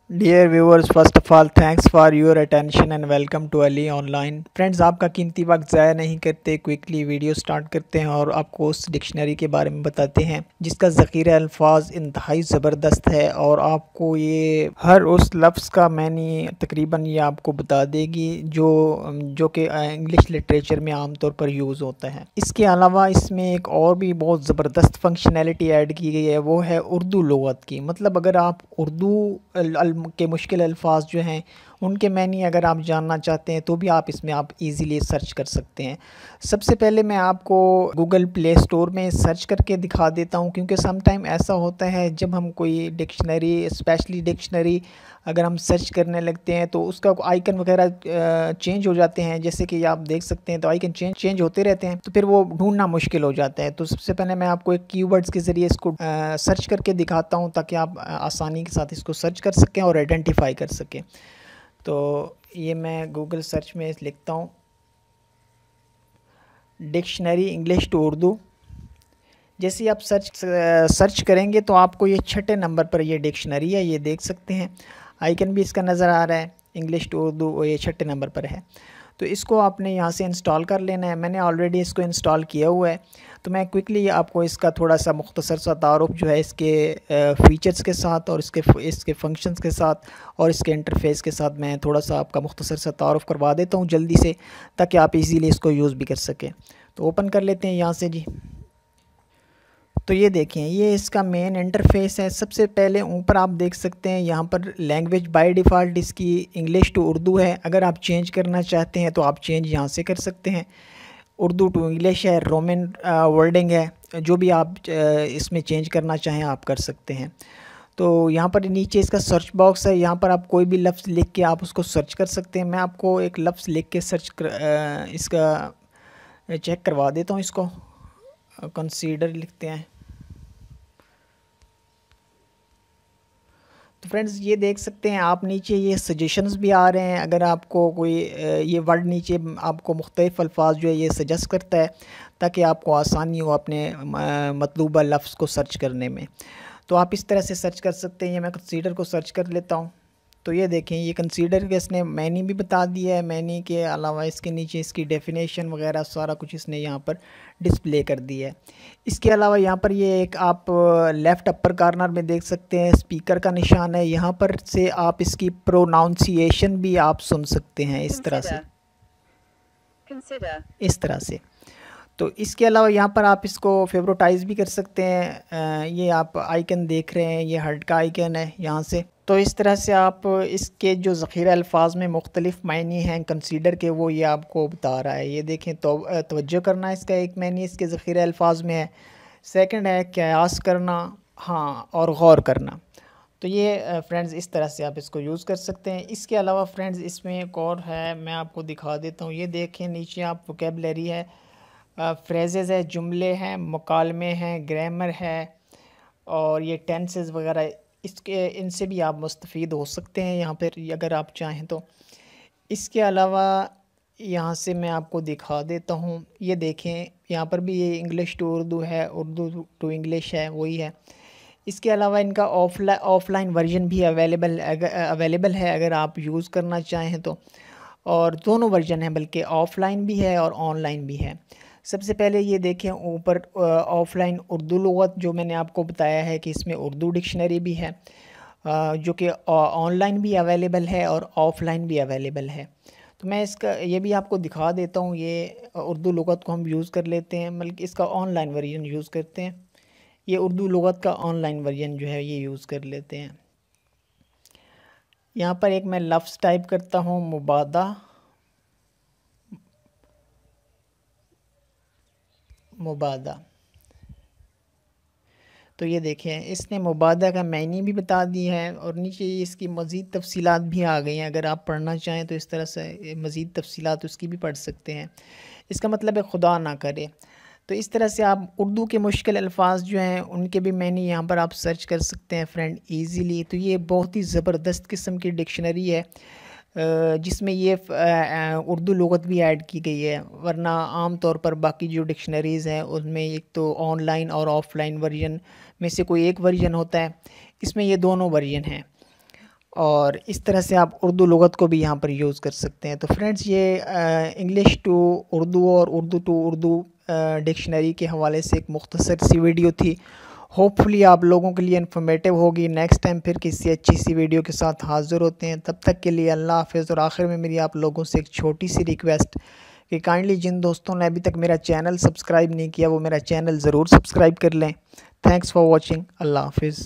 Dear viewers, first of all thanks for your attention and welcome to Ali online. Friends, आपका कीमती वक्त ज़ाया नहीं करते, क्विकली वीडियो स्टार्ट करते हैं और आपको उस डिक्शनरी के बारे में बताते हैं जिसका ज़ख़ीरा अल्फाज इंतहाई ज़बरदस्त है और आपको ये हर उस लफ्ज़ का मैनी तकरीबन ये आपको बता देगी जो जो कि इंग्लिश लिटरेचर में आमतौर पर यूज़ होता है। इसके अलावा इसमें एक और भी बहुत ज़बरदस्त फंक्शनैलिटी ऐड की गई है, वो है उर्दू लुग़त की। मतलब अगर आप उर्दू के मुश्किल अल्फाज जो हैं उनके मैनी अगर आप जानना चाहते हैं तो भी आप इसमें आप इजीली सर्च कर सकते हैं। सबसे पहले मैं आपको गूगल प्ले स्टोर में सर्च करके दिखा देता हूं, क्योंकि सम टाइम ऐसा होता है जब हम कोई डिक्शनरी, स्पेशली डिक्शनरी अगर हम सर्च करने लगते हैं तो उसका आइकन वगैरह चेंज हो जाते हैं, जैसे कि आप देख सकते हैं तो आइकन चेंज होते रहते हैं, तो फिर वो ढूंढना मुश्किल हो जाता है। तो सबसे पहले मैं आपको एक कीवर्ड्स के ज़रिए इसको सर्च करके दिखाता हूं ताकि आप आसानी के साथ इसको सर्च कर सकें और आइडेंटिफाई कर सकें। तो ये मैं गूगल सर्च में लिखता हूँ डिक्शनरी इंग्लिश टू उर्दू। जैसे ही आप सर्च करेंगे तो आपको ये 6 नंबर पर ये डिक्शनरी है, ये देख सकते हैं। आइकन भी इसका नज़र आ रहा है, इंग्लिश टू उर्दू, और ये 6 नंबर पर है। तो इसको आपने यहाँ से इंस्टॉल कर लेना है। मैंने ऑलरेडी इसको इंस्टॉल किया हुआ है, तो मैं क्विकली आपको इसका थोड़ा सा मुख्तसर सा तारुफ जो है इसके फ़ीचर्स के साथ और इसके फंक्शंस के साथ और इसके इंटरफेस के साथ मैं थोड़ा सा आपका मुख्तसर सा तारुफ करवा देता हूँ जल्दी से, ताकि आप इजीली इसको यूज़ भी कर सकें। तो ओपन कर लेते हैं यहाँ से जी। तो ये देखें, ये इसका मेन इंटरफेस है। सबसे पहले ऊपर आप देख सकते हैं यहाँ पर लैंग्वेज बाय डिफ़ॉल्ट इसकी इंग्लिश टू उर्दू है। अगर आप चेंज करना चाहते हैं तो आप चेंज यहाँ से कर सकते हैं। उर्दू टू इंग्लिश है, रोमन वर्डिंग है, जो भी आप इसमें चेंज करना चाहें आप कर सकते हैं। तो यहाँ पर नीचे इसका सर्च बॉक्स है, यहाँ पर आप कोई भी लफ्ज़ लिख के आप उसको सर्च कर सकते हैं। मैं आपको एक लफ्ज़ लिख के इसका चेक करवा देता हूँ। इसको कंसीडर लिखते हैं। तो फ्रेंड्स, ये देख सकते हैं आप नीचे ये सजेशंस भी आ रहे हैं। अगर आपको कोई ये वर्ड नीचे आपको मुख्तलिफ़ अल्फाज जो है ये सजेस्ट करता है ताकि आपको आसानी हो अपने मतलूबा लफ्ज़ को सर्च करने में। तो आप इस तरह से सर्च कर सकते हैं। ये मैं कंसीडर को सर्च कर लेता हूँ। तो ये देखें, ये कंसीडर के इसने मैनी भी बता दिया है। मैनी के अलावा इसके नीचे इसकी डेफिनेशन वगैरह सारा कुछ इसने यहाँ पर डिस्प्ले कर दिया है। इसके अलावा यहाँ पर ये एक आप लेफ़्ट अपर कॉर्नर में देख सकते हैं स्पीकर का निशान है। यहाँ पर से आप इसकी प्रोनाउंसिएशन भी आप सुन सकते हैं इस तरह से, इस तरह से। तो इसके अलावा यहाँ पर आप इसको फेवरेटाइज़ भी कर सकते हैं। ये आप आइकन देख रहे हैं, ये हार्ट का आइकन है यहाँ से। तो इस तरह से आप इसके जो ज़ख़ीरा अल्फाज में मुख्तलिफ़ मायने हैं कंसीडर के, वो ये आपको बता रहा है। ये देखें, तो तवज्जो करना, इसका एक मायने इसके ज़ख़ीरा अल्फाज में है। सेकंड है क़यास करना, हाँ, और गौर करना। तो ये फ्रेंड्स इस तरह से आप इसको यूज़ कर सकते हैं। इसके अलावा फ्रेंड्स इसमें एक और है, मैं आपको दिखा देता हूँ। ये देखें, नीचे आप वोकेबलरी है, फ्रेजेस है, जुमले हैं, मुकालमे हैं, ग्रामर है और ये टेंसेस वगैरह, इसके इनसे भी आप मुस्तफ़ीद हो सकते हैं यहाँ पर अगर आप चाहें तो। इसके अलावा यहाँ से मैं आपको दिखा देता हूँ। ये देखें, यहाँ पर भी ये इंग्लिश टू उर्दू है, उर्दू टू इंग्लिश है, वही है। इसके अलावा इनका ऑफ़लाइन वर्जन भी अवेलेबल है अगर आप यूज़ करना चाहें तो, और दोनों वर्जन हैं, बल्कि ऑफ़लाइन भी है और ऑनलाइन भी है। सबसे पहले ये देखें ऊपर ऑफ़लाइन उर्दू लुग़त, जो मैंने आपको बताया है कि इसमें उर्दू डिक्शनरी भी है, जो कि ऑनलाइन भी अवेलेबल है और ऑफ़लाइन भी अवेलेबल है। तो मैं इसका ये भी आपको दिखा देता हूँ। ये उर्दू लुग़त को हम यूज़ कर लेते हैं, बल्कि इसका ऑनलाइन वर्जन यूज़ करते हैं। ये उर्दू लुग़त का ऑनलाइन वर्जन जो है ये यूज़ कर लेते हैं। यहाँ पर एक मैं लफ्ज़ टाइप करता हूँ, मुबादा। तो ये देखें, इसने मुबादा का मैनी भी बता दी है और नीचे इसकी मज़ीद तफसीलात भी आ गई हैं। अगर आप पढ़ना चाहें तो इस तरह से मज़ीद तफसीलात उसकी भी पढ़ सकते हैं। इसका मतलब है खुदा ना करे। तो इस तरह से आप उर्दू के मुश्किल अल्फाज जो हैं उनके भी मैनी यहाँ पर आप सर्च कर सकते हैं फ्रेंड ईज़िली। तो ये बहुत ही ज़बरदस्त किस्म की डिक्शनरी है जिसमें ये उर्दू लुग़त भी ऐड की गई है, वरना आम तौर पर बाकी जो डिक्शनरीज़ हैं उनमें एक तो ऑनलाइन और ऑफ़लाइन वर्जन में से कोई एक वर्जन होता है, इसमें ये दोनों वर्जन हैं। اور اس طرح سے آپ اردو لغت کو بھی یہاں پر یوز کر سکتے ہیں۔ تو فرینڈز یہ انگلش ٹو اردو اور اردو ٹو اردو ڈکشنری کے حوالے سے ایک مختصر سی ویڈیو تھی۔ ہوپ فلی آپ لوگوں کے لیے انفارمیٹیو ہوگی۔ نیکسٹ ٹائم پھر کسی اچھی سی ویڈیو کے ساتھ حاضر ہوتے ہیں، تب تک کے لیے اللہ حافظ۔ اور آخر میں میری آپ لوگوں سے ایک چھوٹی سی ریکویسٹ کہ کائنڈلی جن دوستوں نے ابھی تک میرا چینل سبسکرائب نہیں کیا وہ میرا چینل ضرور سبسکرائب کر لیں۔ Thanks for watching. اللہ حافظ۔